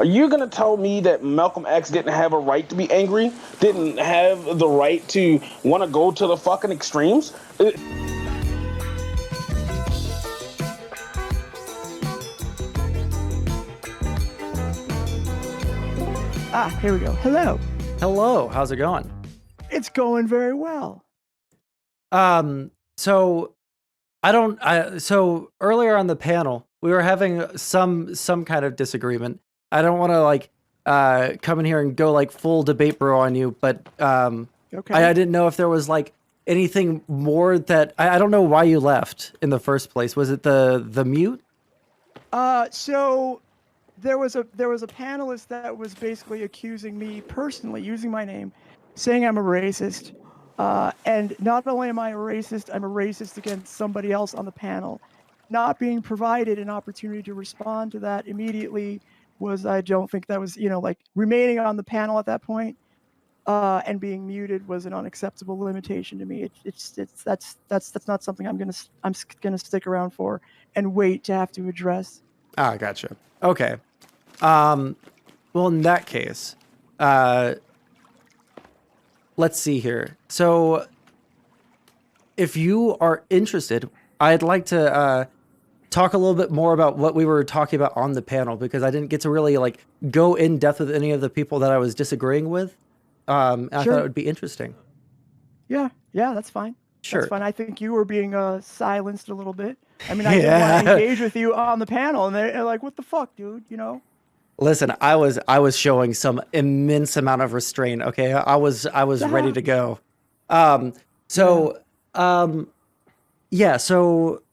Are you going to tell me that Malcolm X didn't have a right to be angry? Didn't have the right to want to go to the fucking extremes? Here we go. Hello. Hello, how's it going? It's going very well. So so earlier on the panel, we were having some kind of disagreement. I don't want to come in here and go like full debate bro on you, but Okay. I didn't know if there was like anything more that I don't know why you left in the first place. Was it the mute? So there was a panelist that was basically accusing me personally, using my name, saying I'm a racist. And not only am I a racist, I'm a racist against somebody else on the panel. Not being provided an opportunity to respond to that immediately was, I don't think that was, like remaining on the panel at that point, and being muted was an unacceptable limitation to me. That's not something I'm gonna stick around for and wait to have to address. Ah, gotcha. Okay. Well, in that case, let's see here. So, if you are interested, I'd like to talk a little bit more about what we were talking about on the panel, because I didn't get to really like go in depth with any of the people that I was disagreeing with. I thought it would be interesting. Yeah, that's fine. Sure. That's fine. I think you were being silenced a little bit. I mean, I didn't want to engage with you on the panel, and they're like, "What the fuck, dude?" Listen, I was showing some immense amount of restraint. Okay, I was ready to go. So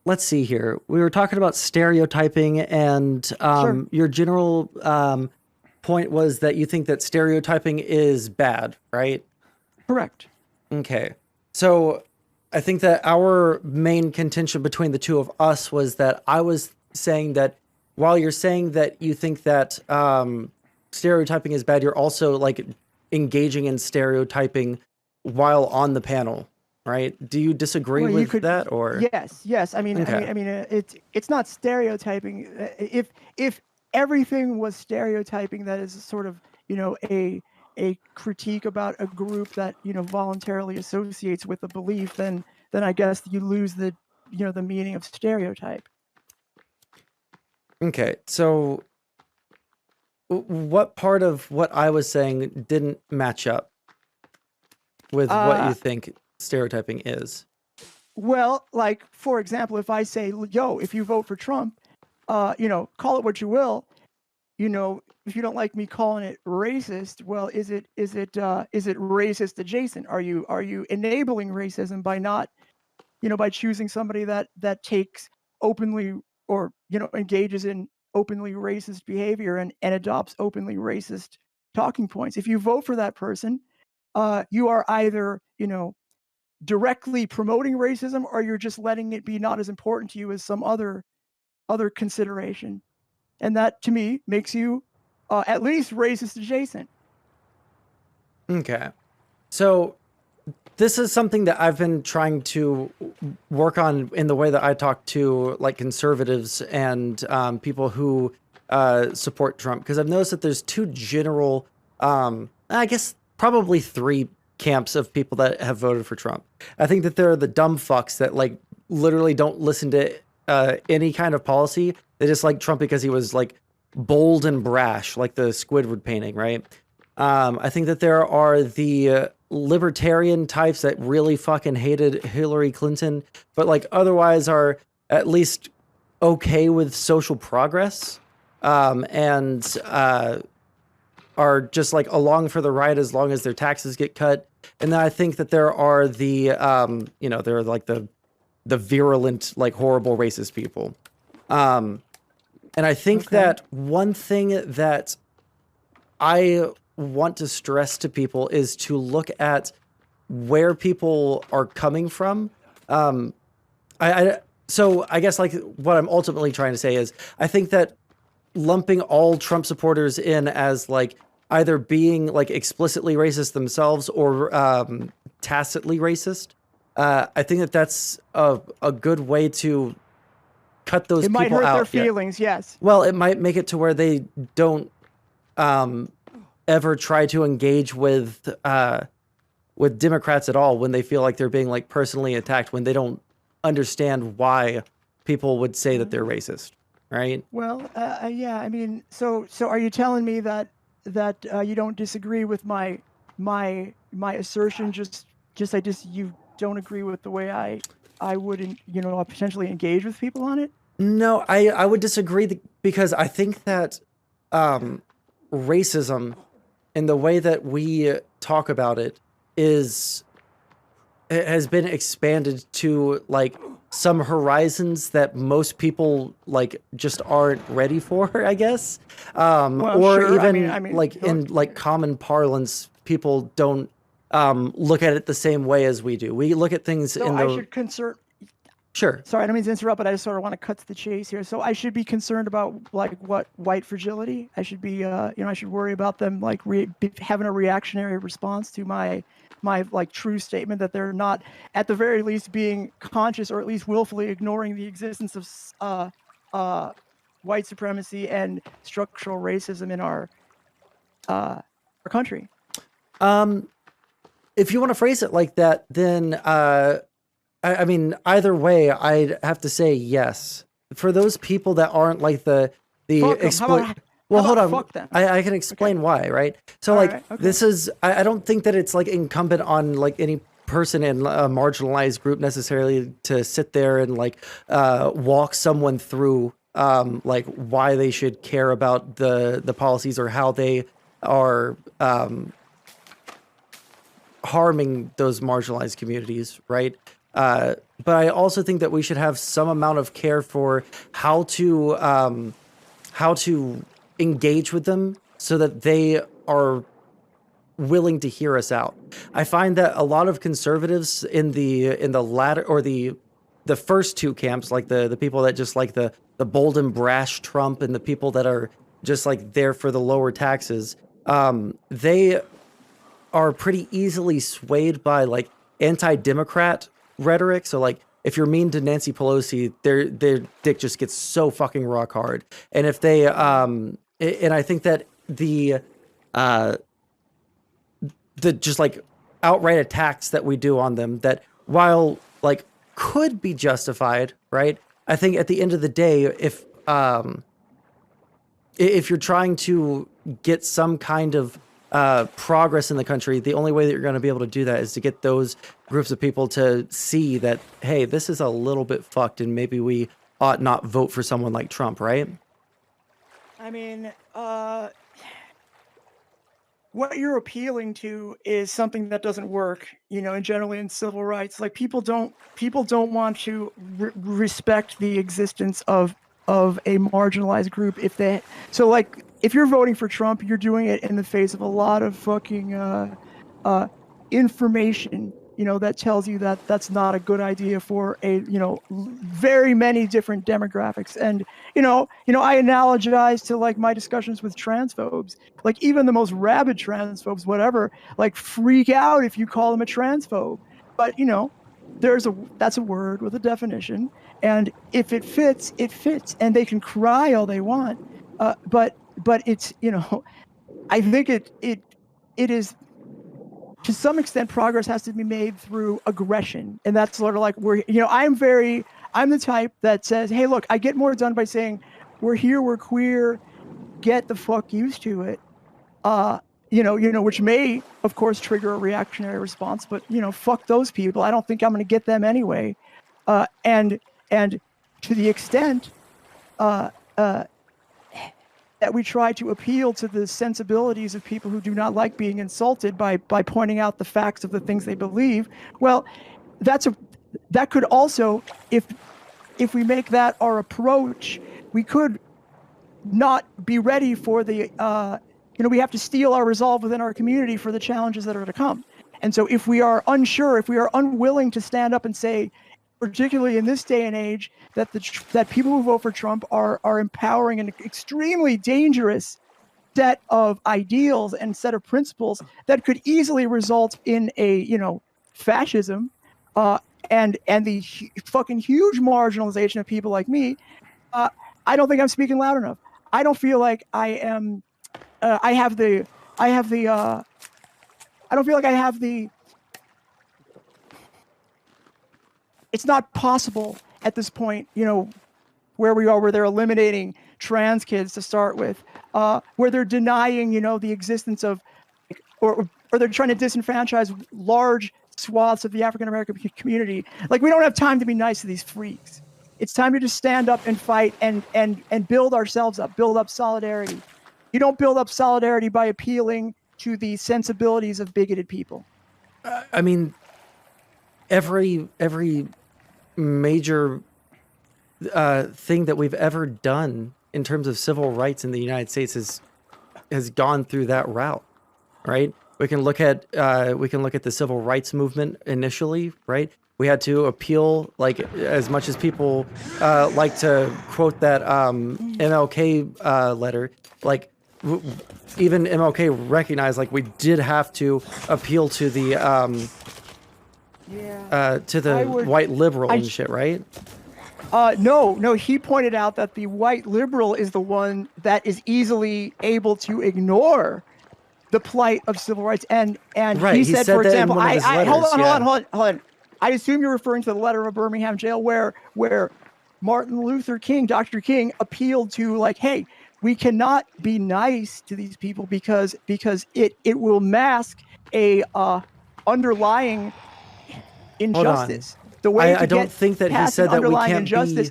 let's see here. We were talking about stereotyping, and Sure. your general point was that you think that stereotyping is bad, right? Correct. Okay. So I think that our main contention between the two of us was that I was saying that while you're saying that you think that stereotyping is bad, you're also like engaging in stereotyping while on the panel, right? Do you disagree with that, or? Yes. I mean, Okay. it's not stereotyping. If everything was stereotyping, that is sort of a critique about a group that voluntarily associates with a belief, then I guess you lose the the meaning of stereotype. Okay, so what part of what I was saying didn't match up with what you think stereotyping is? Well, like, for example, if I say, yo, if you vote for Trump, call it what you will, if you don't like me calling it racist, well, is it racist adjacent? Are you enabling racism by not, by choosing somebody that takes openly or, engages in openly racist behavior and adopts openly racist talking points? If you vote for that person, you are either, directly promoting racism, or you're just letting it be not as important to you as some other consideration. And that, to me, makes you at least racist adjacent. Okay. So this is something that I've been trying to work on in the way that I talk to like conservatives and people who support Trump, because I've noticed that there's two general, I guess probably three camps of people that have voted for Trump. I think that there are the dumb fucks that like literally don't listen to any kind of policy. They just like Trump because he was like bold and brash, like the Squidward painting, right? I think that there are the libertarian types that really fucking hated Hillary Clinton, but like otherwise are at least okay with social progress, and are just like along for the ride as long as their taxes get cut. And then I think that there are the, they're like the virulent, like horrible racist people. And I think that one thing that I want to stress to people is to look at where people are coming from. So I guess like what I'm ultimately trying to say is I think that lumping all Trump supporters in as like either being like explicitly racist themselves or tacitly racist, I think that that's a good way to cut those people out. It might hurt their feelings, yes. Well, it might make it to where they don't ever try to engage with Democrats at all when they feel like they're being like personally attacked, when they don't understand why people would say that they're racist, right? Well, yeah. I mean, so are you telling me that you don't disagree with my assertion? Just you don't agree with the way I would potentially engage with people on it? No, I would disagree because I think that racism and the way that we talk about it has been expanded to like some horizons that most people like just aren't ready for, I guess. Well, or sure. even I mean, like in like common parlance, people don't look at it the same way as we do. We look at things so in I the should concern. Sure. Sorry, I don't mean to interrupt, but I just sort of want to cut to the chase here. So I should be concerned about like what white fragility. I should be, I should worry about them like having a reactionary response to my like true statement that they're not, at the very least, being conscious or at least willfully ignoring the existence of white supremacy and structural racism in our country. If you want to phrase it like that, then I mean, either way, I'd have to say yes. For those people that aren't like the well, hold on. Fuck them. I can explain why, right? So like right, okay. this is I don't think that it's like incumbent on like any person in a marginalized group necessarily to sit there and like walk someone through like why they should care about the policies or how they are harming those marginalized communities, right? But I also think that we should have some amount of care for how to engage with them so that they are willing to hear us out. I find that a lot of conservatives in the latter or the first two camps, like the people that just like the bold and brash Trump and the people that are just like there for the lower taxes, they are pretty easily swayed by like anti-democrat rhetoric. So like if you're mean to Nancy Pelosi, their dick just gets so fucking rock hard. And if they and I think that the just like outright attacks that we do on them, that while like could be justified, right? I think at the end of the day, if you're trying to get some kind of progress in the country, the only way that you're going to be able to do that is to get those groups of people to see that, hey, this is a little bit fucked and maybe we ought not vote for someone like Trump, right? I mean, what you're appealing to is something that doesn't work, and generally in civil rights, like people don't want to respect the existence of a marginalized group if you're voting for Trump, you're doing it in the face of a lot of fucking information, that tells you that that's not a good idea for very many different demographics. And, I analogize to like my discussions with transphobes, like even the most rabid transphobes, whatever, like freak out if you call them a transphobe. But, that's a word with a definition. And if it fits, it fits. And they can cry all they want. But it's, I think it is, to some extent, progress has to be made through aggression. And that's sort of like I'm the type that says, hey, look, I get more done by saying, we're here, we're queer, get the fuck used to it. Which may, of course, trigger a reactionary response, but, fuck those people. I don't think I'm going to get them anyway. And to the extent, that we try to appeal to the sensibilities of people who do not like being insulted by pointing out the facts of the things they believe. Well, that could also, if we make that our approach, we could not be ready for the, we have to steel our resolve within our community for the challenges that are to come. And so if we are unsure, if we are unwilling to stand up and say, particularly in this day and age, that people who vote for Trump are empowering an extremely dangerous set of ideals and set of principles that could easily result in a fascism and the fucking huge marginalization of people like me. I don't think I'm speaking loud enough. I don't feel like I am I have the I don't feel like I have the. It's not possible at this point, where we are, where they're eliminating trans kids to start with, where they're denying, the existence of, or they're trying to disenfranchise large swaths of the African American community. Like, we don't have time to be nice to these freaks. It's time to just stand up and fight and build ourselves up, build up solidarity. You don't build up solidarity by appealing to the sensibilities of bigoted people. I mean, every major thing that we've ever done in terms of civil rights in the United States has gone through that route, right? We can look at the civil rights movement initially, right? We had to appeal, like, as much as people like to quote that MLK letter, like, even MLK recognized, like, we did have to appeal to the white liberal and shit, right? No, he pointed out that the white liberal is the one that is easily able to ignore the plight of civil rights. And right, he said, for example, hold on. I assume you're referring to the letter of Birmingham jail where Martin Luther King, Dr. King, appealed to, like, hey, we cannot be nice to these people because it will mask a underlying injustice. The way I don't think that he said that we can't injustice.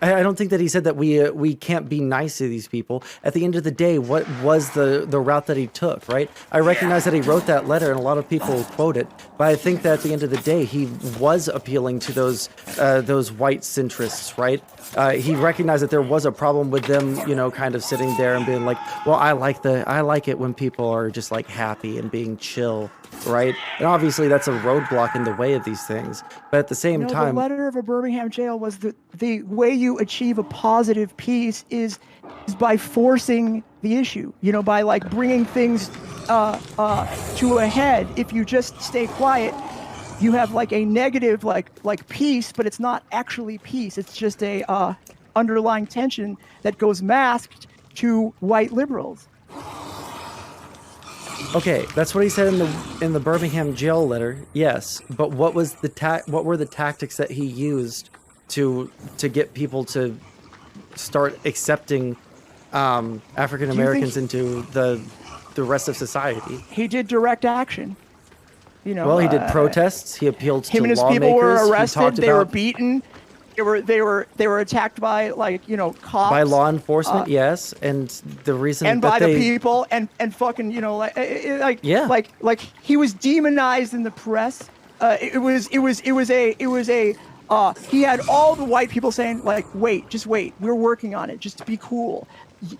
I don't think that he said that we can't be nice to these people. At the end of the day, what was the route that he took, right? I recognize that he wrote that letter, and a lot of people quote it, but I think that at the end of the day, he was appealing to those white centrists, right? He recognized that there was a problem with them, kind of sitting there and being like, well, I like it when people are just, like, happy and being chill, right? And obviously that's a roadblock in the way of these things. But at the same time, the letter of a Birmingham jail was the way you achieve a positive peace is by forcing the issue, by, like, bringing things to a head. If you just stay quiet, you have, like, a negative like peace, but it's not actually peace. It's just a underlying tension that goes masked to white liberals. Okay, that's what he said in the Birmingham jail letter. Yes, but what were the tactics that he used to get people to start accepting African Americans into the rest of society? He did direct action. Well, he did protests. He appealed to lawmakers. Him and his people were arrested. They were beaten. They were attacked by, like, cops. By law enforcement, yes, and the reason and that by the people and fucking like he was demonized in the press. He had all the white people saying, like, just wait, we're working on it, just be cool.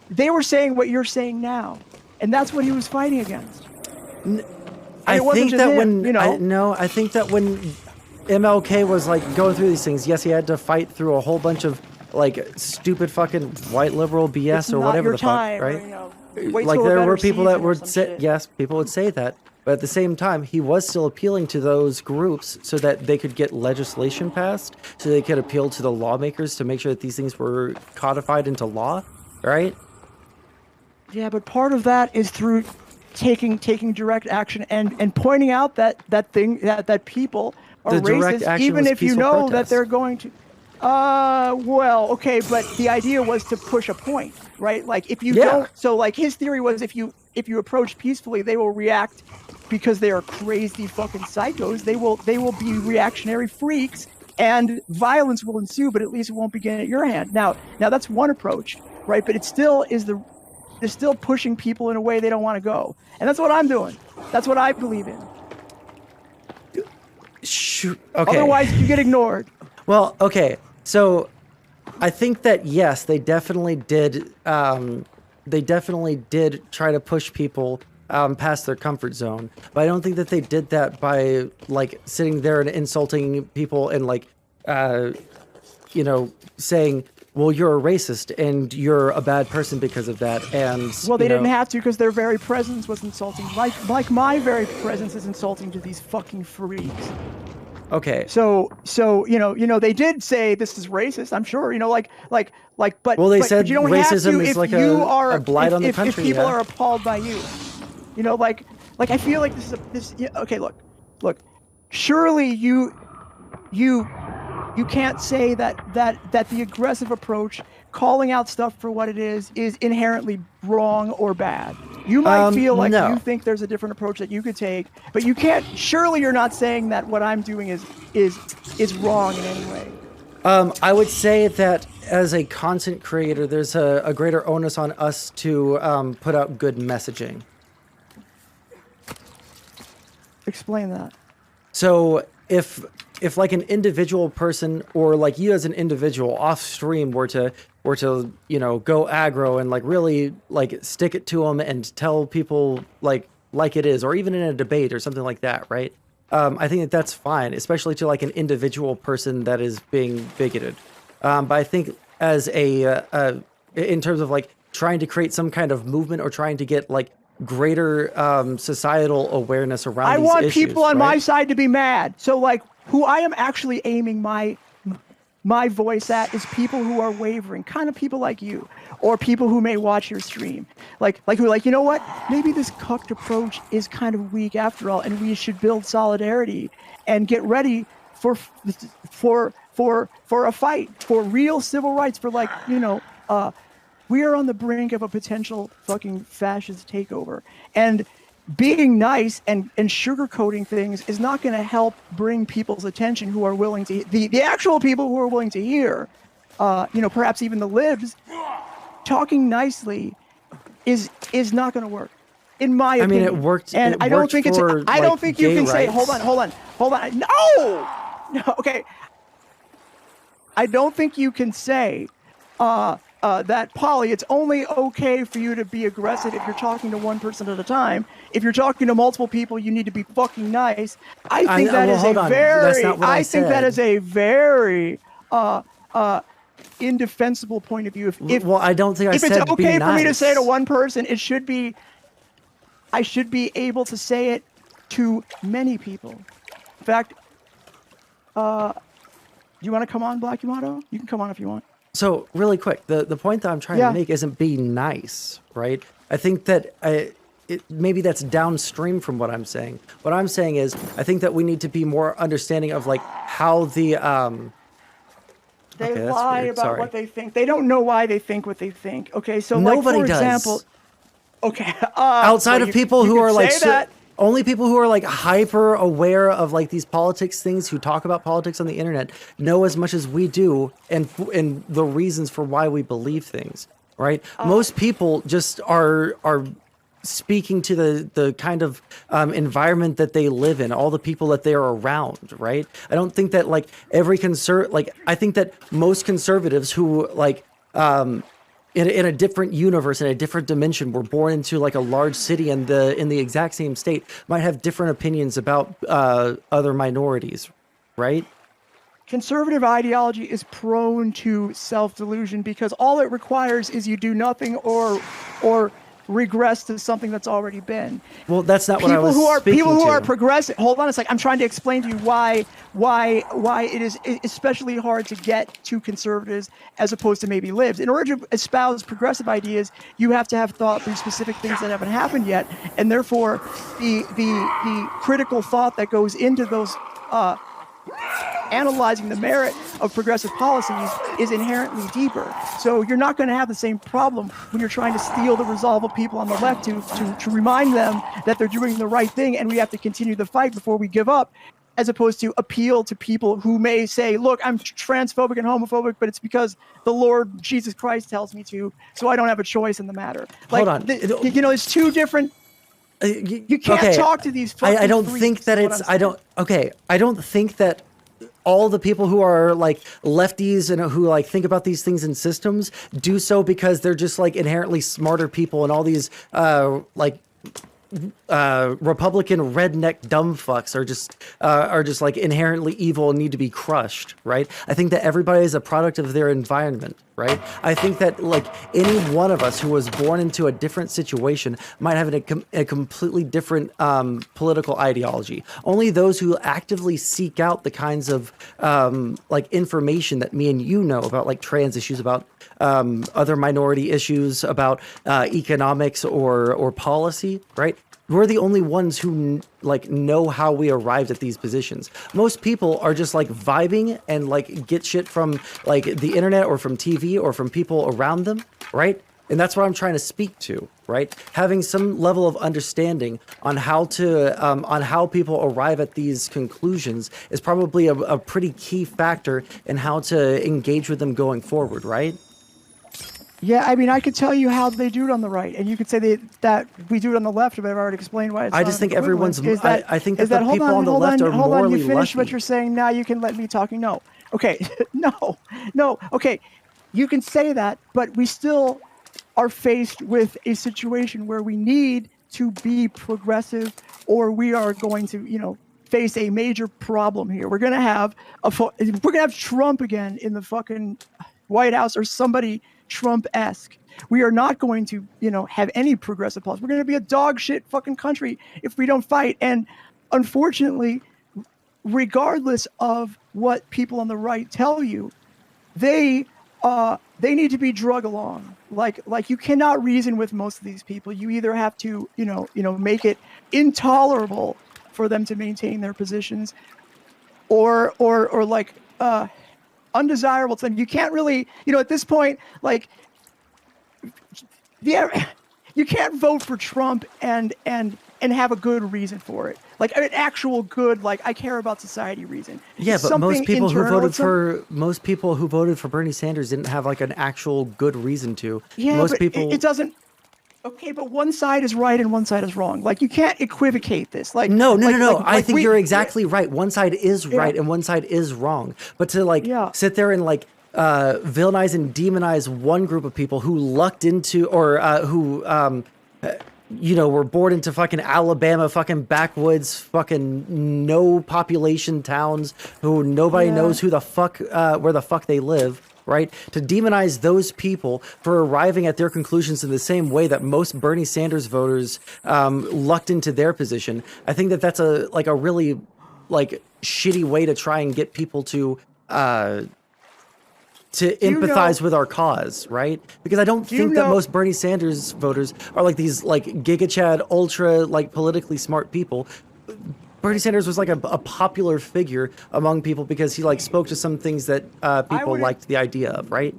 They were saying what you're saying now, and that's what he was fighting against. I think that when MLK was, like, going through these things, yes, he had to fight through a whole bunch of, like, stupid fucking white liberal BS or whatever the fuck, right? Like, there were people that would say, yes, people would say that, but at the same time, he was still appealing to those groups so that they could get legislation passed, so they could appeal to the lawmakers to make sure that these things were codified into law, right? Yeah, but part of that is through taking direct action and pointing out that people are racist, even if you know that they're going to. Well, okay, but the idea was to push a point, right? Like, if you don't, so, like, his theory was if you approach peacefully, they will react because they are crazy fucking psychos. They will be reactionary freaks, and violence will ensue, but at least it won't begin at your hand. Now that's one approach, right? But it still is they're still pushing people in a way they don't want to go, and that's what I'm doing. That's what I believe in. Shoot. Okay. Otherwise, you get ignored. Well, okay. So, I think that yes, they definitely did. They definitely did try to push people past their comfort zone, but I don't think that they did that by, like, sitting there and insulting people and, like, saying, well, you're a racist and you're a bad person because of that. And well, they didn't have to, because their very presence was insulting. Like my very presence is insulting to these fucking freaks. Okay. So they did say this is racist. I'm sure, but Well, they but said you don't racism have to is if like you a are blight on the if country. people Yeah. are appalled by you. I feel like okay, look. Surely you can't say that the aggressive approach, calling out stuff for what it is inherently wrong or bad. You might feel like No. you think there's a different approach that you could take, but you can't. Surely you're not saying that what I'm doing is wrong in any way. I would say that as a content creator, there's a greater onus on us to put out good messaging. Explain that. So if like an individual person or like you as an individual off stream were to go aggro and like really like stick it to them and tell people like it is, or even in a debate or something like that, right? I think that that's fine, especially to like an individual person that is being bigoted. But I think as in terms of like trying to create some kind of movement or trying to get like greater societal awareness around I these want issues, people on right? my side to be mad. So like who I am actually aiming my voice at is people who are wavering, kind of people like you, or people who may watch your stream, like who are like, you know what, maybe this cucked approach is kind of weak after all, and we should build solidarity and get ready for a fight for real civil rights, for like, we are on the brink of a potential fucking fascist takeover, and being nice and sugarcoating things is not going to help bring people's attention who are willing to, the actual people who are willing to hear, perhaps even the libs. Talking nicely is not going to work, in my opinion. I mean, it worked. And I don't think I don't think you can say, hold on. No, okay. I don't think you can say, that, Polly, it's only okay for you to be aggressive if you're talking to one person at a time. If you're talking to multiple people, you need to be fucking nice. I think that is a very indefensible point of view. Well, I don't think I said it's okay be for me to nice. say to one person, I should be able to say it to many people. In fact, do you want to come on, Black Yamato? You can come on if you want. So really quick, the point that I'm trying to make isn't be nice, right? I think that maybe that's downstream from what I'm saying. What I'm saying is I think that we need to be more understanding of like how the they lie about what they think. They don't know why they think what they think. Okay, so nobody like, for does. Example, okay, outside of people who are like that. Only people who are like hyper aware of like these politics things, who talk about politics on the internet, know as much as we do and the reasons for why we believe things, right? Most people just are speaking to the kind of environment that they live in, all the people that they're around, right? I don't think that like I think that most conservatives who like in a different universe, in a different dimension, were born into like a large city in the exact same state, might have different opinions about other minorities, right? Conservative ideology is prone to self-delusion because all it requires is you do nothing or regress to something that's already been. Well, that's not what I was speaking to. People who are progressive. Hold on a sec. I'm trying to explain to you why it is especially hard to get to conservatives as opposed to maybe libs. In order to espouse progressive ideas, you have to have thought through specific things that haven't happened yet, and therefore the critical thought that goes into those analyzing the merit of progressive policies is inherently deeper. So you're not going to have the same problem when you're trying to steal the resolve of people on the left to remind them that they're doing the right thing and we have to continue the fight before we give up, as opposed to appeal to people who may say, look, I'm transphobic and homophobic, but it's because the Lord Jesus Christ tells me to, so I don't have a choice in the matter. Like, hold on. It's two different... You can't talk to these fucking I don't think that it's... I don't think that all the people who are like lefties and who like think about these things in systems do so because they're just like inherently smarter people, and all these Republican redneck dumb fucks are just like inherently evil and need to be crushed, right? I think that everybody is a product of their environment, right? I think that like any one of us who was born into a different situation might have a completely different political ideology. Only those who actively seek out the kinds of like information that me and you know about, like trans issues, about other minority issues, about economics or policy, right? We're the only ones who like know how we arrived at these positions. Most people are just like vibing and like get shit from like the internet or from TV or from people around them, right? And that's what I'm trying to speak to, right? Having some level of understanding on how people arrive at these conclusions is probably a pretty key factor in how to engage with them going forward, right? Yeah, I mean, I could tell you how they do it on the right, and you could say that we do it on the left, but I've already explained why it's I not just think equivalent. everyone's. I think that the hold people on, on the hold left on, are hold on, morally you finish what lucky. you're saying, now you can let me talking. No. Okay, no, okay. You can say that, but we still are faced with a situation where we need to be progressive, or we are going to, face a major problem here. We're gonna have Trump again in the fucking White House, or somebody Trump-esque. We are not going to, have any progressive policy. We're going to be a dog shit fucking country if we don't fight. And unfortunately, regardless of what people on the right tell you, they need to be drug along. Like you cannot reason with most of these people. You either have to, make it intolerable for them to maintain their positions, or like undesirable to them. You can't really, at this point, like, yeah, you can't vote for Trump and have a good reason for it, like an actual good, like, I care about society reason. Yeah, but most people who voted for Bernie Sanders didn't have like an actual good reason to. Yeah, most but people. It doesn't. Okay, but one side is right and one side is wrong. Like, you can't equivocate this. Like, No. I think you're exactly right. One side is right and one side is wrong. But to sit there and like villainize and demonize one group of people who lucked into, or who were born into fucking Alabama, fucking backwoods, fucking no population towns, who nobody knows who the fuck where the fuck they live. Right? To demonize those people for arriving at their conclusions in the same way that most Bernie Sanders voters lucked into their position. I think that that's a really like shitty way to try and get people to empathize with our cause, right? Because I don't think that most Bernie Sanders voters are like these like Giga Chad ultra like politically smart people. Bernie Sanders was like a popular figure among people because he like spoke to some things that people liked the idea of, right?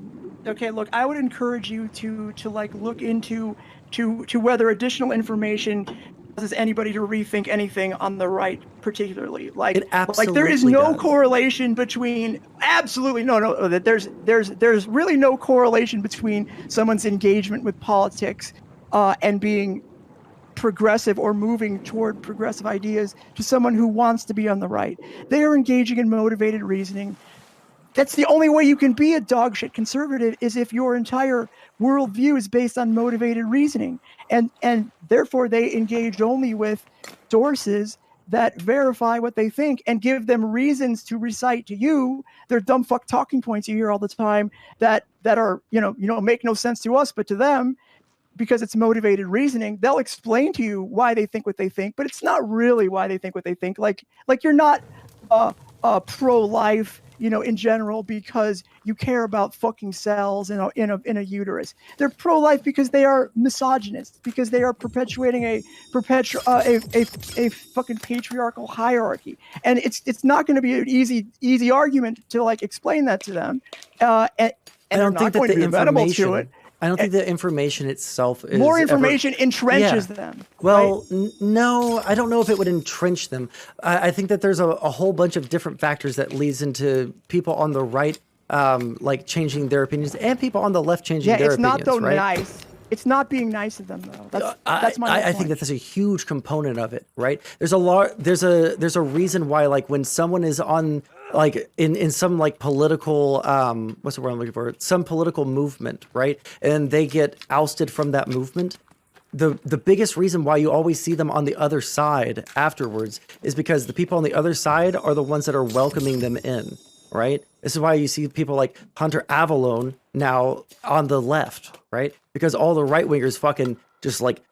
Okay, look, I would encourage you to like look into to whether additional information causes anybody to rethink anything on the right, particularly. Like, it absolutely there is no does. correlation between there's really no correlation between someone's engagement with politics and being progressive or moving toward progressive ideas to someone who wants to be on the right. They are engaging in motivated reasoning. That's the only way you can be a dogshit conservative, is if your entire worldview is based on motivated reasoning. And therefore they engage only with sources that verify what they think and give them reasons to recite to you their dumb fuck talking points you hear all the time that are, make no sense to us, but to them, because it's motivated reasoning, they'll explain to you why they think what they think, but it's not really why they think what they think. Like you're not pro-life, in general, because you care about fucking cells in a uterus. They're pro-life because they are misogynists, because they are perpetuating a fucking patriarchal hierarchy, and it's not going to be an easy argument to like explain that to them. And I don't think that the information. I don't think the information itself is more information entrenches them. Well, right? No, I don't know if it would entrench them. I think that there's a whole bunch of different factors that leads into people on the right, like changing their opinions, and people on the left changing their opinions. Yeah, it's not right? Nice. It's not being nice to them, though. That's my point. I think that that's a huge component of it, right? There's a reason why, like, when someone is on, like, in some like political what's the word I'm looking for? Some political movement, right? And they get ousted from that movement. The biggest reason why you always see them on the other side afterwards is because the people on the other side are the ones that are welcoming them in, right? This is why you see people like Hunter Avallone now on the left, right? Because all the right wingers fucking just like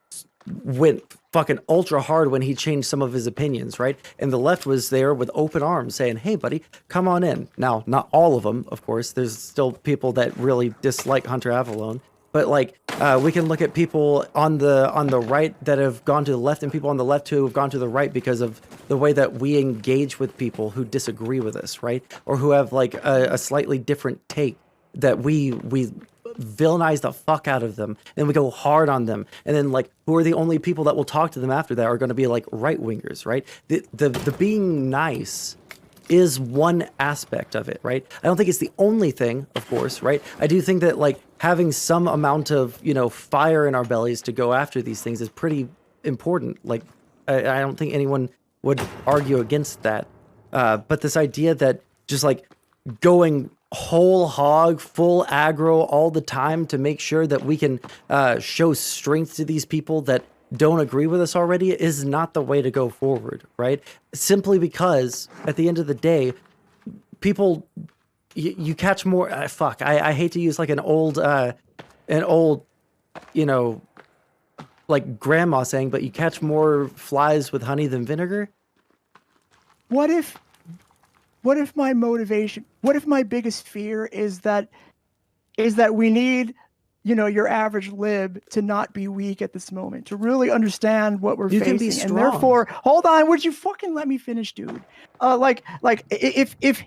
went fucking ultra hard when he changed some of his opinions, right? And the left was there with open arms saying, hey, buddy, come on in. Now, not all of them, of course. There's still people that really dislike Hunter Avallone. But like, we can look at people on the right that have gone to the left, and people on the left who have gone to the right because of the way that we engage with people who disagree with us, right? Or who have like a slightly different take that we villainize the fuck out of them, and we go hard on them, and then like, who are the only people that will talk to them after that are going to be like right wingers, right? The being nice is one aspect of it, right? I don't think it's the only thing, of course, right? I do think that like having some amount of, you know, fire in our bellies to go after these things is pretty important. Like, I don't think anyone would argue against that. But this idea that just like going whole hog, full aggro all the time to make sure that we can show strength to these people that don't agree with us already is not the way to go forward, right? Simply because at the end of the day, people, you catch more, I hate to use like an old, you know, like grandma saying, but you catch more flies with honey than vinegar. What if my motivation, what if my biggest fear is that we need, you know, your average lib to not be weak at this moment, to really understand what we're facing. Can be strong. And therefore, hold on, would you fucking let me finish, dude? Like if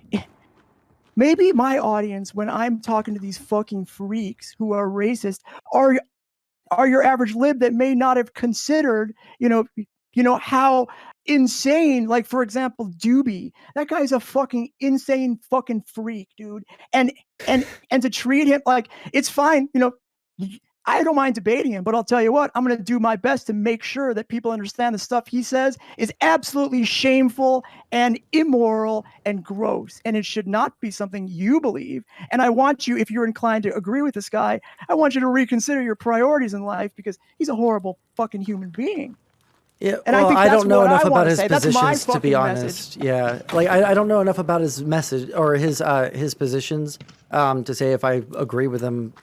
maybe my audience, when I'm talking to these fucking freaks who are racist, are your average lib that may not have considered, you know how insane, like for example, Doobie, that guy's a fucking insane fucking freak, dude. And to treat him like, it's fine, you know, I don't mind debating him, but I'll tell you what, I'm going to do my best to make sure that people understand the stuff he says is absolutely shameful and immoral and gross. And it should not be something you believe. And I want you, if you're inclined to agree with this guy, I want you to reconsider your priorities in life, because he's a horrible fucking human being. Yeah, and well, I don't know enough about his say. positions, to be honest. Message. Yeah, like I don't know enough about his message or his positions to say if I agree with him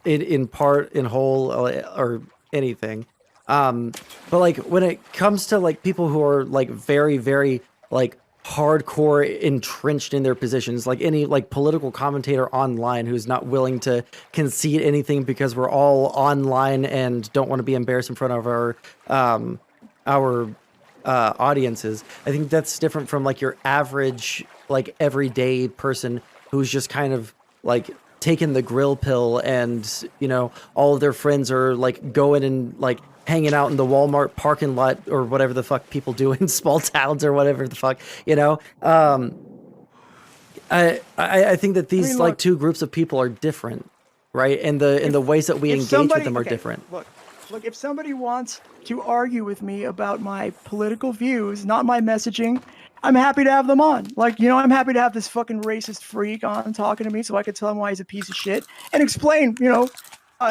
in part, in whole, or anything. But like when it comes to like people who are like very, very like hardcore entrenched in their positions, like any like political commentator online who's not willing to concede anything because we're all online and don't want to be embarrassed in front of our audiences. I think that's different from like your average like everyday person who's just kind of like taking the grill pill, and you know, all of their friends are like going and like hanging out in the Walmart parking lot or whatever the fuck people do in small towns or whatever the fuck, you know. I think that these like two groups of people are different, right? And the ways that we engage with them are different. Look, if somebody wants to argue with me about my political views, not my messaging, I'm happy to have them on. Like, you know, I'm happy to have this fucking racist freak on talking to me so I could tell him why he's a piece of shit and explain, you know,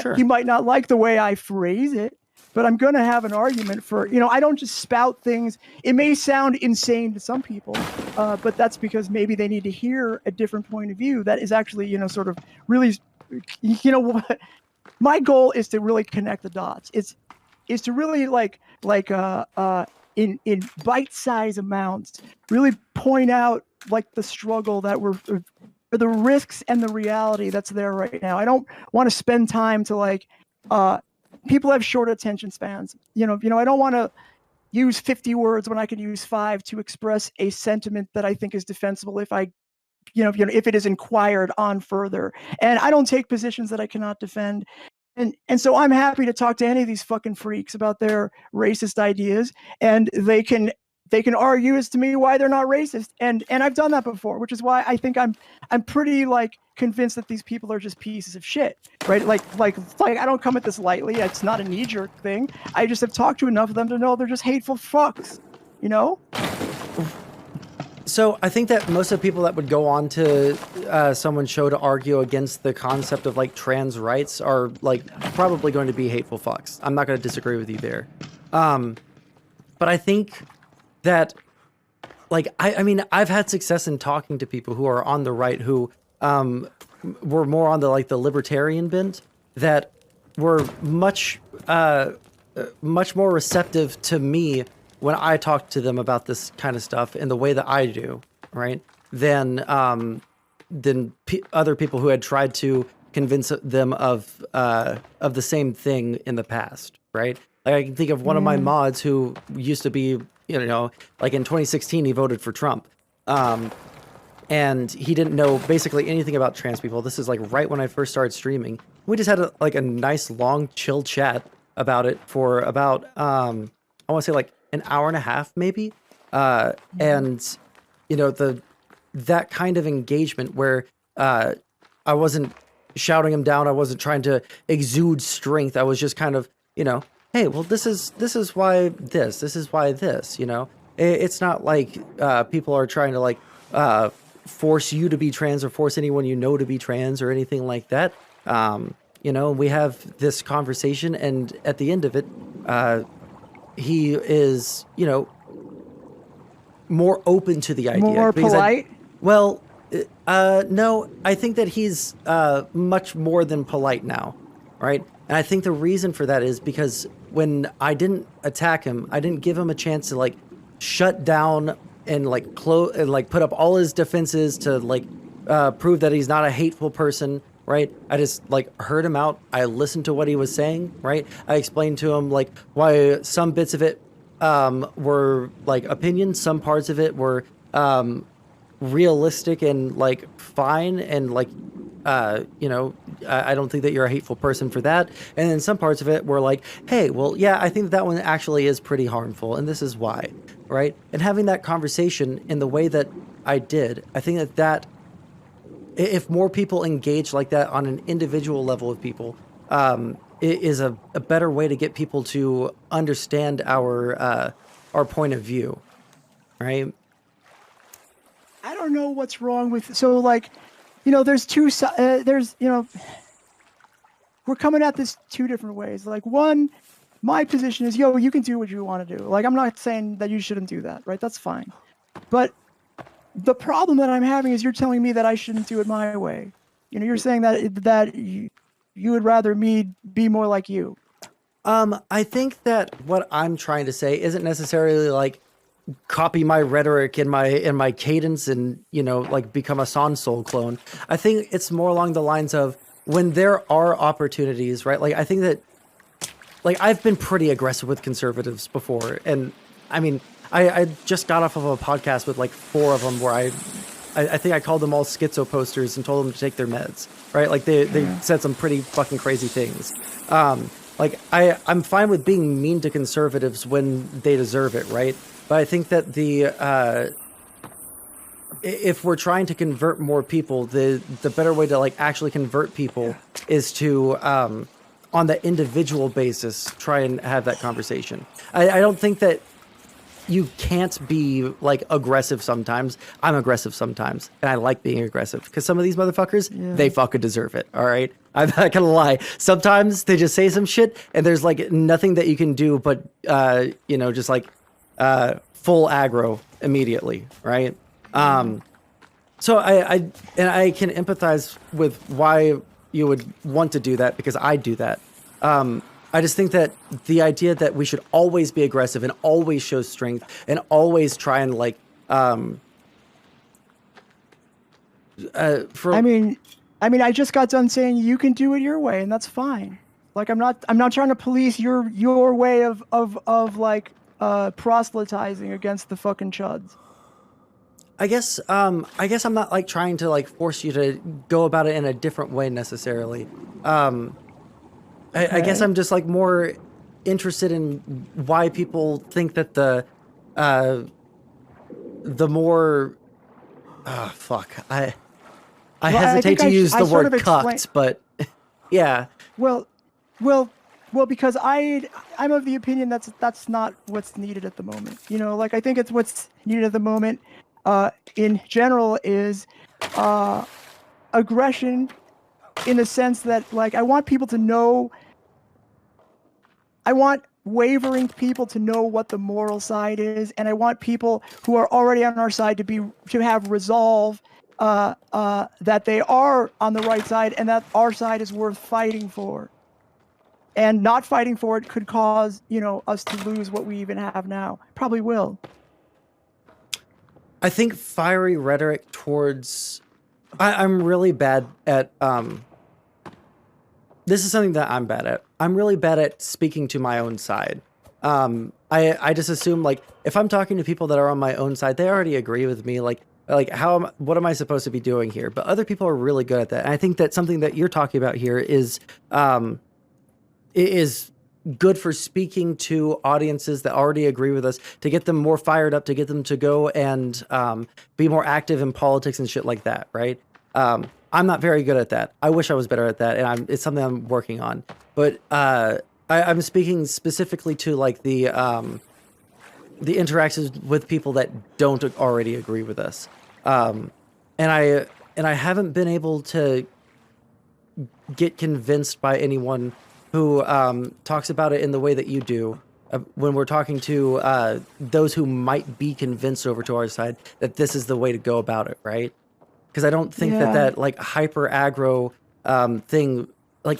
Sure. He might not like the way I phrase it, but I'm going to have an argument for, you know, I don't just spout things. It may sound insane to some people, but that's because maybe they need to hear a different point of view that is actually, you know, sort of really, you know, what my goal is to really connect the dots. Is to really in bite-sized amounts, really point out like the struggle that we're, or the risks and the reality that's there right now. I don't want to spend time to like, people have short attention spans. You know, I don't want to use 50 words when I can use 5 to express a sentiment that I think is defensible if I, if it is inquired on further. And I don't take positions that I cannot defend. And so I'm happy to talk to any of these fucking freaks about their racist ideas, and they can argue as to me why they're not racist. And I've done that before, which is why I think I'm pretty like convinced that these people are just pieces of shit, right? Like I don't come at this lightly. It's not a knee-jerk thing. I just have talked to enough of them to know they're just hateful fucks, you know? So I think that most of the people that would go on to someone's show to argue against the concept of like trans rights are like probably going to be hateful fucks. I'm not going to disagree with you there. But I think that like I mean, I've had success in talking to people who are on the right who were more on the like the libertarian bent that were much more receptive to me when I talk to them about this kind of stuff in the way that I do, right? Than other people who had tried to convince them of the same thing in the past, right? Like I can think of one of my mods who used to be, you know, like in 2016 he voted for Trump. And he didn't know basically anything about trans people. This is like right when I first started streaming. We just had a nice long chill chat about it for about I want to say like an hour and a half maybe. And you know, that kind of engagement where I wasn't shouting him down, I wasn't trying to exude strength. I was just kind of, you know, hey, well this is why this is why this, you know. It's not like people are trying to like force you to be trans or force anyone you know to be trans or anything like that. You know, we have this conversation, and at the end of it, he is, you know, more open to the idea. More polite? No, I think that he's much more than polite now, right? And I think the reason for that is because when I didn't attack him, I didn't give him a chance to like shut down and like close and like put up all his defenses to like prove that he's not a hateful person, right? I just like heard him out. I listened to what he was saying, right? I explained to him like why some bits of it were like opinions, some parts of it were realistic and like fine, and like you know, I don't think that you're a hateful person for that. And then some parts of it were like, hey, well, yeah, I think that one actually is pretty harmful, and this is why, right? And having that conversation in the way that I did, I think that if more people engage like that on an individual level with people, it is a better way to get people to understand our point of view, right? I don't know what's wrong with, so like, you know, there's there's, you know, we're coming at this two different ways. Like one, my position is, yo, you can do what you want to do. Like, I'm not saying that you shouldn't do that, right? That's fine. But the problem that I'm having is you're telling me that I shouldn't do it my way. You know, you're saying that you would rather me be more like you. I think that what I'm trying to say isn't necessarily like copy my rhetoric and my cadence and, you know, like become a Sondsol clone. I think it's more along the lines of when there are opportunities, right? Like I think that like I've been pretty aggressive with conservatives before, and I mean I just got off of a podcast with like 4 of them where I think I called them all schizo posters and told them to take their meds, right? Like they said some pretty fucking crazy things. Like I'm fine with being mean to conservatives when they deserve it, right? But I think that if we're trying to convert more people, the better way to like actually convert people is to on the individual basis try and have that conversation. I don't think that you can't be like aggressive sometimes. I'm aggressive sometimes, and I like being aggressive because some of these motherfuckers, they fucking deserve it. All right, I'm not gonna lie. Sometimes they just say some shit, and there's like nothing that you can do but you know, just like full aggro immediately, right? So I can empathize with why you would want to do that because I do that. I just think that the idea that we should always be aggressive and always show strength and always try and like I mean, I just got done saying you can do it your way, and that's fine. Like I'm not trying to police your way of like proselytizing against the fucking chuds. I guess I'm not like trying to like force you to go about it in a different way necessarily. I guess I'm just like more interested in why people think that the more fuck I hesitate to use the word cucked, but yeah. Well, because I'm of the opinion that's not what's needed at the moment. You know, like I think it's what's needed at the moment in general is aggression, in the sense that like I want people to know. I want wavering people to know what the moral side is, and I want people who are already on our side to have resolve that they are on the right side and that our side is worth fighting for. And not fighting for it could cause, us to lose what we even have now. Probably will. I think fiery rhetoric towards... I'm really bad at... This is something that I'm bad at. I'm really bad at speaking to my own side. I just assume, like, if I'm talking to people that are on my own side, they already agree with me. Like what am I supposed to be doing here? But other people are really good at that. And I think that something that you're talking about here is good for speaking to audiences that already agree with us, to get them more fired up, to get them to go and be more active in politics and shit like that, right? I'm not very good at that. I wish I was better at that, and it's something I'm working on. But I'm speaking specifically to like the interactions with people that don't already agree with us, and I haven't been able to get convinced by anyone who talks about it in the way that you do when we're talking to those who might be convinced over to our side that this is the way to go about it, right? Because I don't think that like hyper aggro thing, like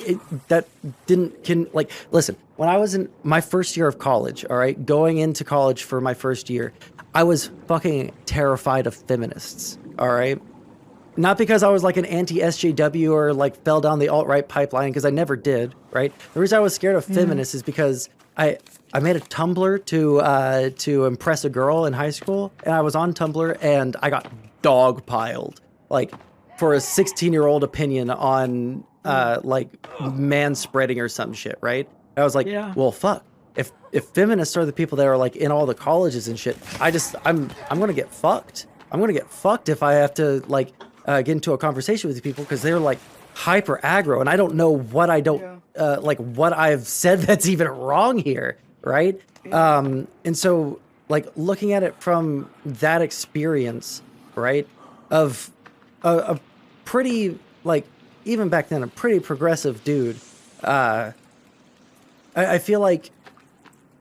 listen, when I was in my first year of college, all right, going into college for my first year, I was fucking terrified of feminists, all right? Not because I was like an anti-SJW or like fell down the alt-right pipeline, because I never did, right? The reason I was scared of feminists is because I made a Tumblr to impress a girl in high school, and I was on Tumblr and I got dogpiled, like, for a 16-year-old opinion on like manspreading or some shit, right? I was like, well, fuck. If feminists are the people that are like in all the colleges and shit, I'm gonna get fucked. I'm gonna get fucked if I have to like get into a conversation with these people, because they're like hyper aggro, and I don't know what like what I've said that's even wrong here, right? And so like looking at it from that experience, right, of a pretty, like, even back then, a pretty progressive dude, I feel like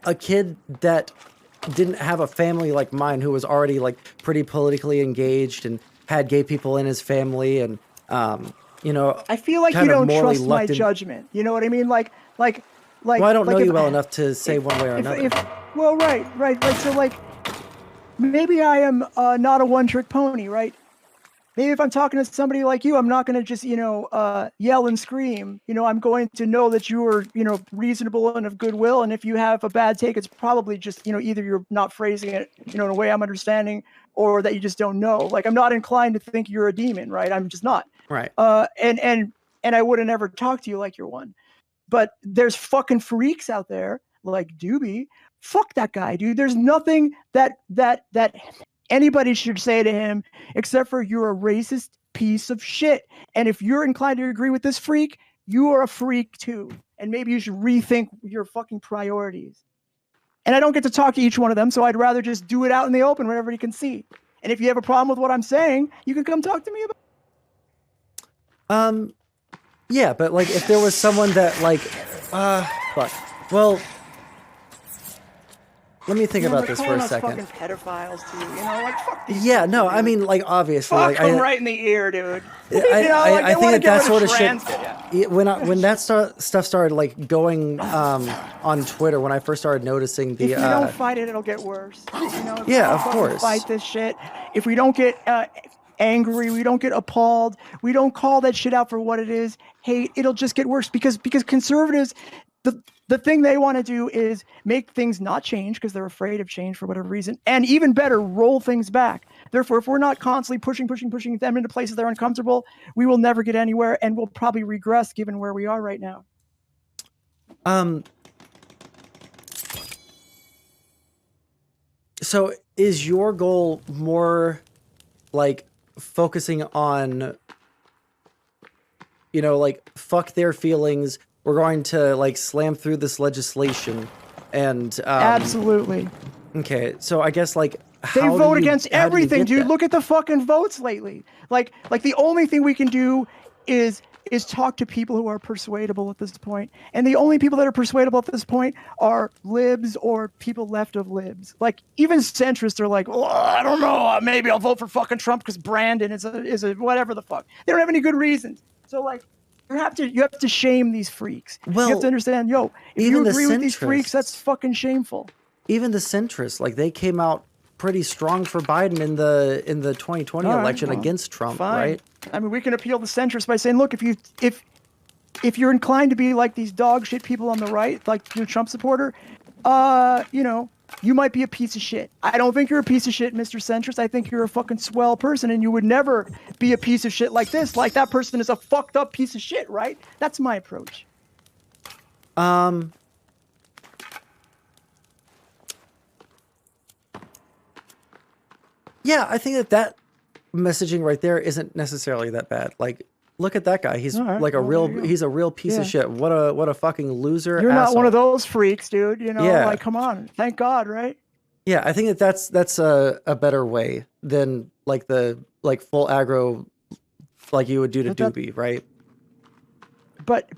a kid that didn't have a family like mine, who was already like pretty politically engaged and had gay people in his family, and I feel like you don't trust my judgment. You know what I mean? Like. Well, I don't know you well enough to say one way or another. Well, right. Like, so, like, maybe I am not a one-trick pony, right? Maybe if I'm talking to somebody like you, I'm not going to just, yell and scream. I'm going to know that you are, reasonable and of goodwill. And if you have a bad take, it's probably just, either you're not phrasing it, in a way I'm understanding, or that you just don't know. Like, I'm not inclined to think you're a demon, right? I'm just not. Right. And I would have never talked to you like you're one. But there's fucking freaks out there like Doobie. Fuck that guy, dude. There's nothing that anybody should say to him except for you're a racist piece of shit. And if you're inclined to agree with this freak, you are a freak too. And maybe you should rethink your fucking priorities. And I don't get to talk to each one of them, so I'd rather just do it out in the open where everybody can see. And if you have a problem with what I'm saying, you can come talk to me about. Yeah, but like if there was someone that like, fuck. Well, let me think about this for a second. Fucking pedophiles too, like fuck these. Yeah, no, I mean like obviously, fuck like them right in the ear, dude. I think that sort of shit. When that stuff started like going on Twitter, when I first started noticing the. If we don't fight it, it'll get worse. Yeah, of course. Fight this shit. If we don't get angry, we don't get appalled, we don't call that shit out for what it is, hate, it'll just get worse, because conservatives, the thing they want to do is make things not change because they're afraid of change for whatever reason, and even better, roll things back. Therefore, if we're not constantly pushing them into places they're uncomfortable, we will never get anywhere, and we'll probably regress given where we are right now. So is your goal more like focusing on, like, fuck their feelings, we're going to like slam through this legislation, and absolutely. Okay, so I guess like they vote against everything, dude. Look at the fucking votes lately. Like the only thing we can do is talk to people who are persuadable at this point. And the only people that are persuadable at this point are libs or people left of libs. Like even centrists are like, well, I don't know, maybe I'll vote for fucking Trump because Brandon is a whatever the fuck. They don't have any good reasons. So like you have to shame these freaks. Well, you have to understand, if you agree with these freaks, that's fucking shameful. Even the centrists, like they came out pretty strong for Biden in the 2020 election against Trump, right? I mean, we can appeal to centrists by saying, look, if you're inclined to be like these dog shit people on the right, like your Trump supporter, you might be a piece of shit. I don't think you're a piece of shit, Mr. Centrist. I think you're a fucking swell person, and you would never be a piece of shit like this. Like that person is a fucked up piece of shit, right? That's my approach. Yeah, I think that messaging right there isn't necessarily that bad. Like, look at that guy. He's he's a real piece of shit. What a fucking loser. You're asshole. not one of those freaks, dude. Like, come on. Thank God, right? Yeah, I think that's a better way than like the full aggro like you would do to Doobie, right? But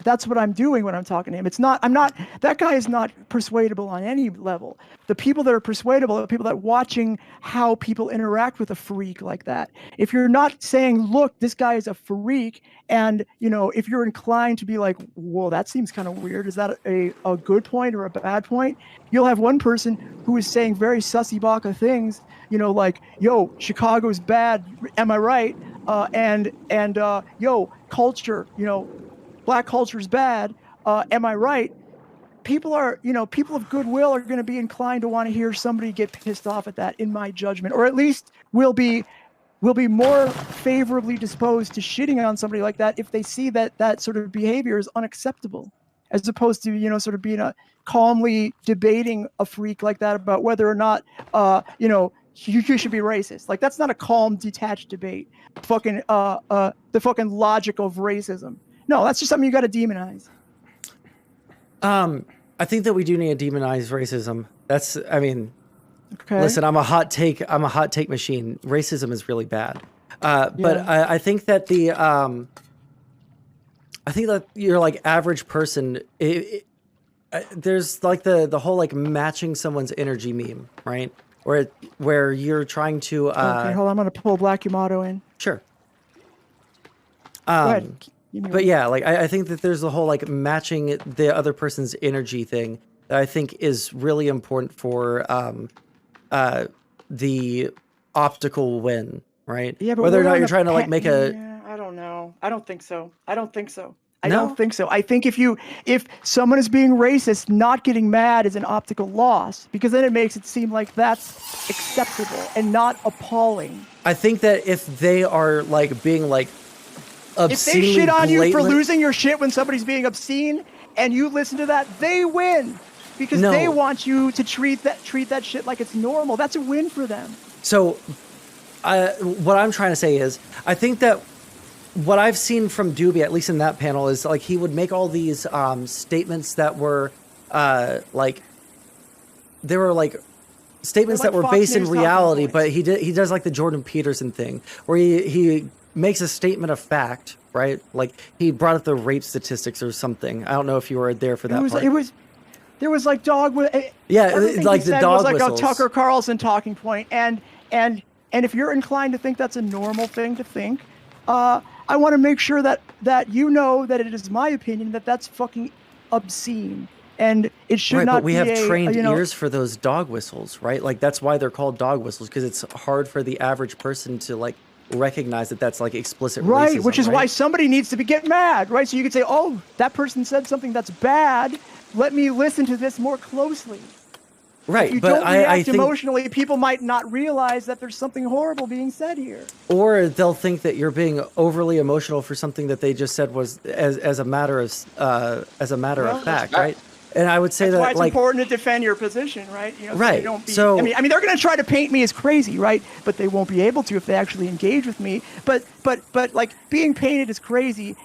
that's what I'm doing when I'm talking to him. That guy is not persuadable on any level. The people that are persuadable are people that are watching how people interact with a freak like that. If you're not saying, look, this guy is a freak, and if you're inclined to be like, whoa, that seems kind of weird. Is that a good point or a bad point? You'll have one person who is saying very sussy baka things, like, yo, Chicago's bad, am I right? Yo, culture, Black culture is bad. Am I right? People of goodwill are going to be inclined to want to hear somebody get pissed off at that, in my judgment, or at least will be more favorably disposed to shitting on somebody like that if they see that sort of behavior is unacceptable, as opposed to sort of being calmly debating a freak like that about whether or not you should be racist. Like that's not a calm, detached debate. The fucking logic of racism. No, that's just something you got to demonize. I think that we do need to demonize racism. Okay. Listen, I'm a hot take machine. Racism is really bad. But I think that your like average person, there's like the whole like matching someone's energy meme, right? Where you're trying to. Okay, hold on. I'm gonna pull Black Yamato in. Sure. Go ahead. But yeah, like I think that there's the whole like matching the other person's energy thing that I think is really important for the optical win, right? Yeah, but whether or not you're trying to like make a. Yeah, I don't know. I don't think so. I don't think so. I think if someone is being racist, not getting mad is an optical loss, because then it makes it seem like that's acceptable and not appalling. I think that if they are like being like. If they shit on you for losing your shit when somebody's being obscene and you listen to that, they win because they want you to treat that shit like it's normal. That's a win for them. So what I'm trying to say is I think that what I've seen from Doobie, at least in that panel, is like he would make all these statements that were like they were like statements that were based in reality, but he does like the Jordan Peterson thing where he makes a statement of fact, right? Like he brought up the rape statistics or something. I don't know if you were there for that part. There was like dog. Yeah, like the dog was like whistles. A Tucker Carlson talking point, and if you're inclined to think that's a normal thing to think, I want to make sure that you know that it is my opinion that that's fucking obscene. And it should not be. But we have trained ears for those dog whistles, right? Like that's why they're called dog whistles, because it's hard for the average person to like recognize that that's like explicit racism, which is why somebody needs to get mad, right? So you could say, oh, that person said something that's bad. Let me listen to this more closely. Right, if you but don't react I think emotionally, people might not realize that there's something horrible being said here. Or they'll think that you're being overly emotional for something that they just said was as a matter of fact, right? And I would say that's why it's like important to defend your position, right? Right. So I mean, they're going to try to paint me as crazy, right? But they won't be able to if they actually engage with me. But like being painted as crazy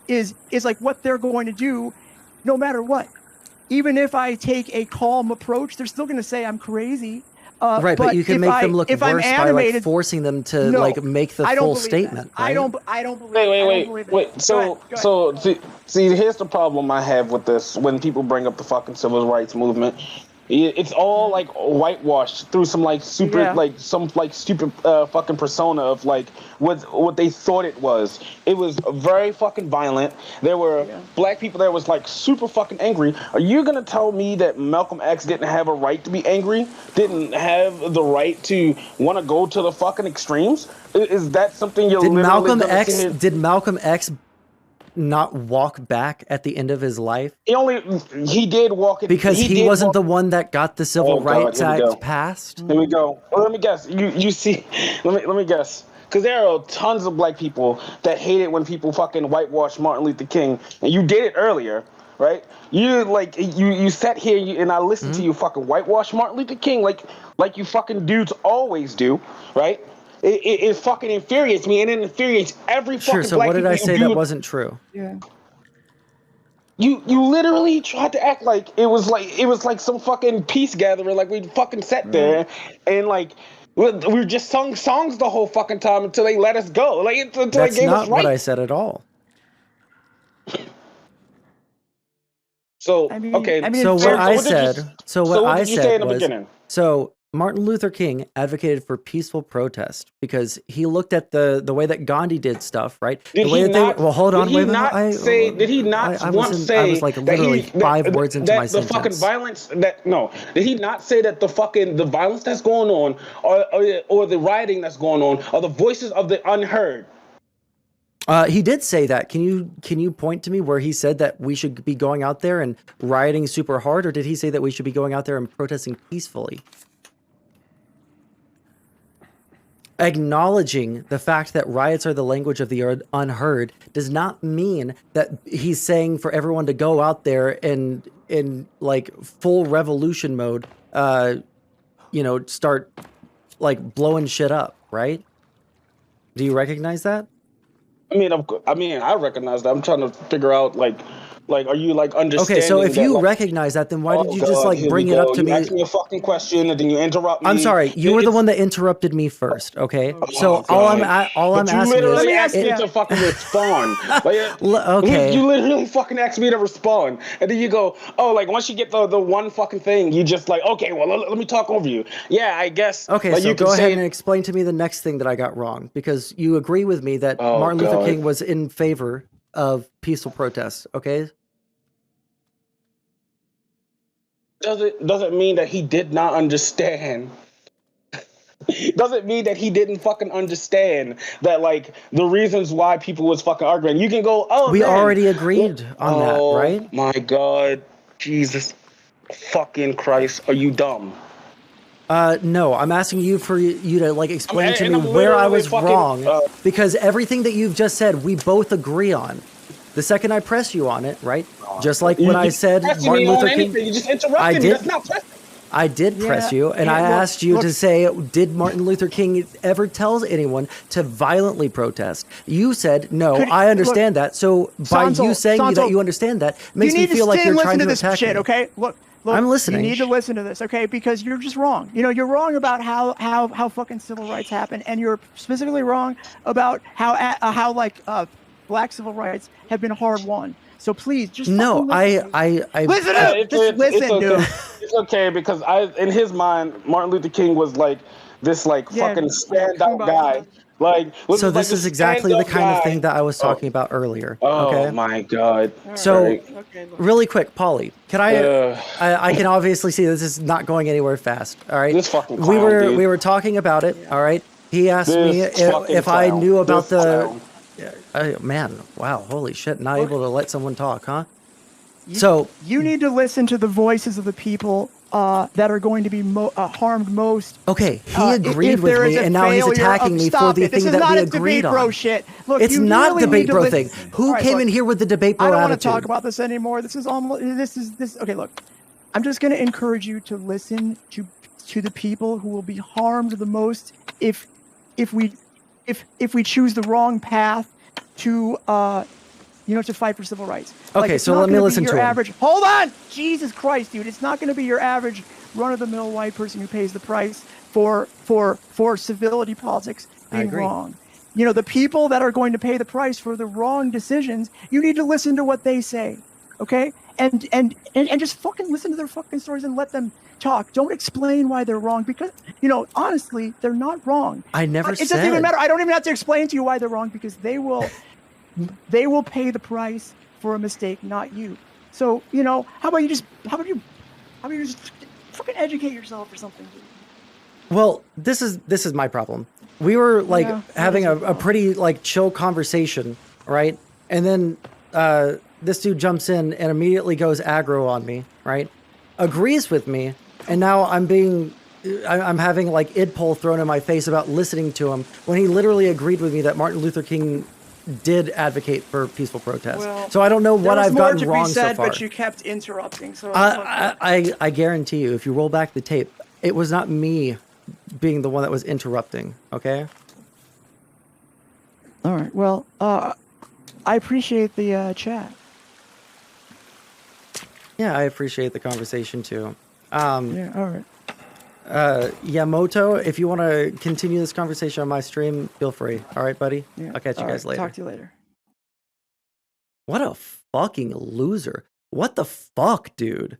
is like what they're going to do, no matter what. Even if I take a calm approach, they're still going to say I'm crazy. Right, but you can make them look if worse I'm by like animated, forcing them to no, like make the I don't full believe statement. that. Right? I don't believe. Wait, I don't wait, believe wait, that. wait. So, Go ahead. see, here's the problem I have with this. When people bring up the fucking civil rights movement, it's all like whitewashed through some like super, Yeah. like some like stupid fucking persona of like what they thought it was. It was very fucking violent. There were Yeah. black people that was like super fucking angry. Are you gonna tell me that Malcolm X didn't have a right to be angry? Didn't have the right to want to go to the fucking extremes? Is that something you're Did literally Malcolm gonna sit X here? did Malcolm X not walk back at the end of his life He did walk it. because he Did wasn't walk. the one that got the Civil Oh God, Rights here we Act go. passed? Here we go. Well, let me guess. You see? Let me guess. Because there are tons of black people that hate it when people fucking whitewash Martin Luther King, and you did it earlier, right? You sat here and I listened to you fucking whitewash Martin Luther King like you fucking dudes always do, right? It fucking infuriates me, and it infuriates every Sure. fucking So black what did people I you say do. that wasn't true? Yeah. You literally tried to act like it was like some fucking peace gathering, like we fucking sat there and like we just sung songs the whole fucking time until they let us go, like until they That's gave us not what I rights. said at all. So I mean, okay, So what fair- I what did you said, so so what what I did you say in said the was, beginning? so Martin Luther King advocated for peaceful protest because he looked at the way that Gandhi did stuff, right? Did The way he that they not? well, hold Did on, he wait, wait, not say? Did he not I was once in, I was say like that literally he 5 words into my that the fucking sentence. violence that no? Did he not say that the violence that's going on, or the rioting that's going on, are the voices of the unheard? He did say that. Can you point to me where he said that we should be going out there and rioting super hard, or did he say that we should be going out there and protesting peacefully? Acknowledging the fact that riots are the language of the unheard does not mean that he's saying for everyone to go out there and in like full revolution mode, start like blowing shit up, right? Do you recognize that? I mean, I recognize that. I'm trying to figure out are you like Okay, so understanding if that you like, recognize that, then why did oh you just God, like here we bring it up go. to You me? ask me a fucking question and then you interrupt me. I'm sorry, you were the It's, one that interrupted me first. Okay, Oh, so God. all I'm But you asking is, Let literally me ask asked me you. to fucking respond. okay, You literally fucking asked me to respond, and then you go, oh, like once you get the one fucking thing, you just like, okay, well let me talk over you. Yeah, I guess. okay, Like so you can go ahead say and it. explain to me the next thing that I got wrong, because you agree with me that Oh Martin Luther God. King was in favor of peaceful protests. Okay, Doesn't mean that he did not understand. Doesn't mean that he didn't fucking understand that like the reasons why people was fucking arguing. You can go, oh we man, already agreed on that, oh right? my God, Jesus fucking Christ, are you dumb? No, I'm asking you for you to like explain to me I'm where I literally was fucking. wrong, because everything that you've just said, we both agree on. The second I press you on it, right? Just like when I said pressing Martin me on Luther King, anything. You just I interrupted me. did. That's not pressing. I did press you, and I look, asked you look, to say, did Martin Luther King ever tell anyone to violently protest? You said, no, I understand that. So by you saying that you understand that makes me feel like you're trying to this attack shit, me. okay? Look, I'm listening. You need to listen to this, okay? Because you're just wrong. You know, you're wrong about how fucking civil rights happen, and you're specifically wrong about how black civil rights have been hard won. So please, just No, listen. Listen up. Just listen, okay. dude. It's okay because in his mind, Martin Luther King was like this fucking standout guy. Like was So like this is exactly the kind of thing that I was talking about earlier. Oh Okay. my God. So really quick, Paulie, can Ugh. I can obviously see this is not going anywhere fast. All right. This fucking clown, dude. We were talking about it. All right. He asked me This fucking if I clown. knew about This the clown. man, wow, holy shit, not able to let someone talk, huh? So you need to listen to the voices of the people that are going to be harmed most. Okay, he agreed with me, and now he's attacking me for the thing that we agreed on. Bro shit. Look, it's not debate bro thing. Who came in here with the debate bro attitude? I don't want to talk about this anymore. This is this. Okay, look, I'm just going to encourage you to listen to the people who will be harmed the most if we choose the wrong path to to fight for civil rights. Okay, it's so not let me gonna be listen your to him. average. Hold on, Jesus Christ, dude! It's not going to be your average run-of-the-mill white person who pays the price for civility politics I being agree. wrong. The people that are going to pay the price for the wrong decisions, you need to listen to what they say, okay? And just fucking listen to their fucking stories and let them talk. Don't explain why they're wrong because, honestly, they're not wrong. I never It doesn't even said. matter. I don't even have to explain to you why they're wrong because they will pay the price for a mistake, not you. So, how about you just fucking educate yourself or something, dude? Well, this is my problem. We were like Yeah, having that is your a problem. pretty like chill conversation, right? And then this dude jumps in and immediately goes aggro on me, right? Agrees with me, and now I'm having like id pole thrown in my face about listening to him when he literally agreed with me that Martin Luther King did advocate for peaceful protest. Well, so I don't know what I've gotten there was more wrong to be said, so far. but you kept interrupting. So I guarantee you, if you roll back the tape, it was not me being the one that was interrupting. Okay. all right. Well, I appreciate the chat. Yeah, I appreciate the conversation too. Yeah. All right. Yamoto, if you want to continue this conversation on my stream, feel free. All right, buddy. Yeah. I'll catch you All guys right, later. Talk to you later. What a fucking loser. What the fuck, dude?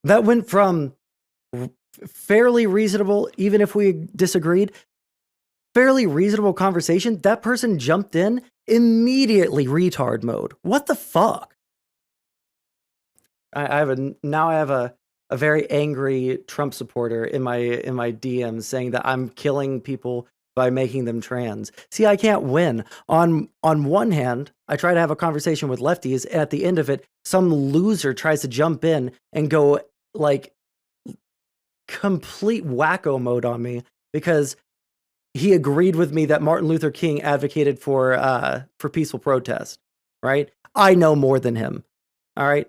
That went from fairly reasonable, even if we disagreed, fairly reasonable conversation. That person jumped in immediately retard mode. What the fuck? I have a very angry Trump supporter in my DMs saying that I'm killing people by making them trans. See, I can't win. On one hand, I try to have a conversation with lefties, and at the end of it, some loser tries to jump in and go like complete wacko mode on me because he agreed with me that Martin Luther King advocated for peaceful protest, right? I know more than him. All right.